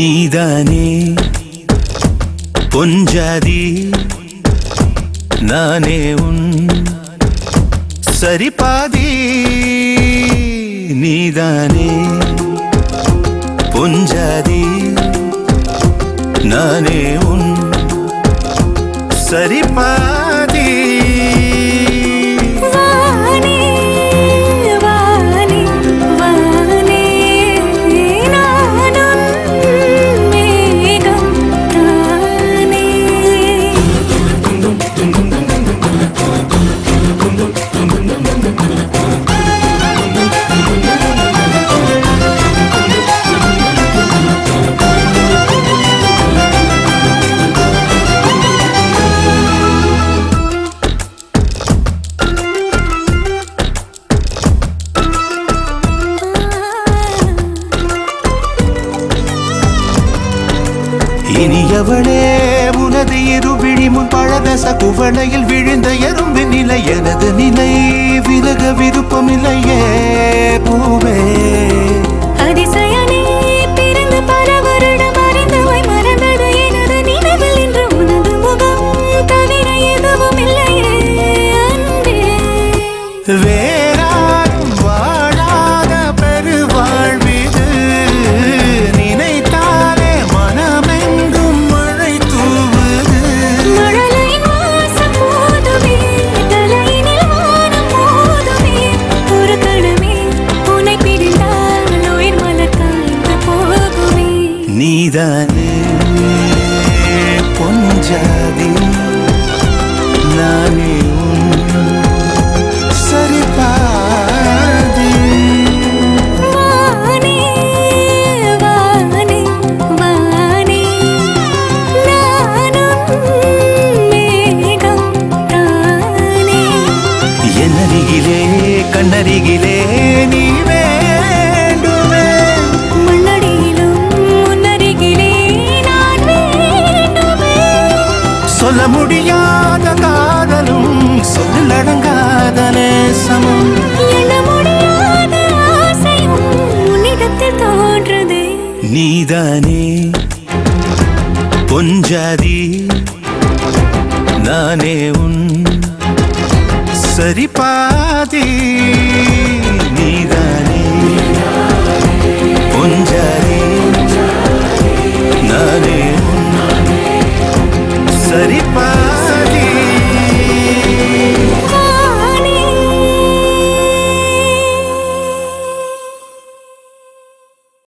நீதானே பொஞ்சாதி நானே உன் சரிபாதி நீதானே பொஞ்சாதி நானே உன் சரிபாதி இனியவளே உனது இருவிழி முன் பழதச குவளையில் விழுந்த எறும்பு நிலை எனது நிலை விலக விருப்பமில்லையே பூவே அதிசயனே பிறந்து பல வருடம் அறிந்தவை மறந்தது எனது நினைவில் இன்று உனது முகம் தவிர எதுவும் இல்லையே அன்பே வேறாரும் வாழாத பெருவாழ்விது நினைத்தாலே மனமெங்கும் மழை தூவுது மழலை வாசம் போதுமே தலையினில் வானம் போதுமே ஒரு கணமே உன்னை பிரிந்தால் உயிர் மலர் காய்ந்து போகுமே நீதானே பொஞ்சாதி நானே உன் சரிபாதி வானே வானே வானே நானும் மேகம் தானே என்னருகிலே கண்ணருகிலே நீ வேண்டுமே மண்ணடியிலும் முன்னருகிலே நான் வேண்டுமே சொல்ல முடியாத காதலும் சொல்லில் அடங்காத நேசமும் எண்ண முடியாத ஆசையும் உன்னிடத்தில் தோன்றுதே நீதானே பொஞ்சாதி நானே உன் சரிபாதி நீதானே பொஞ்சாதி நானே உன் சரிபாதி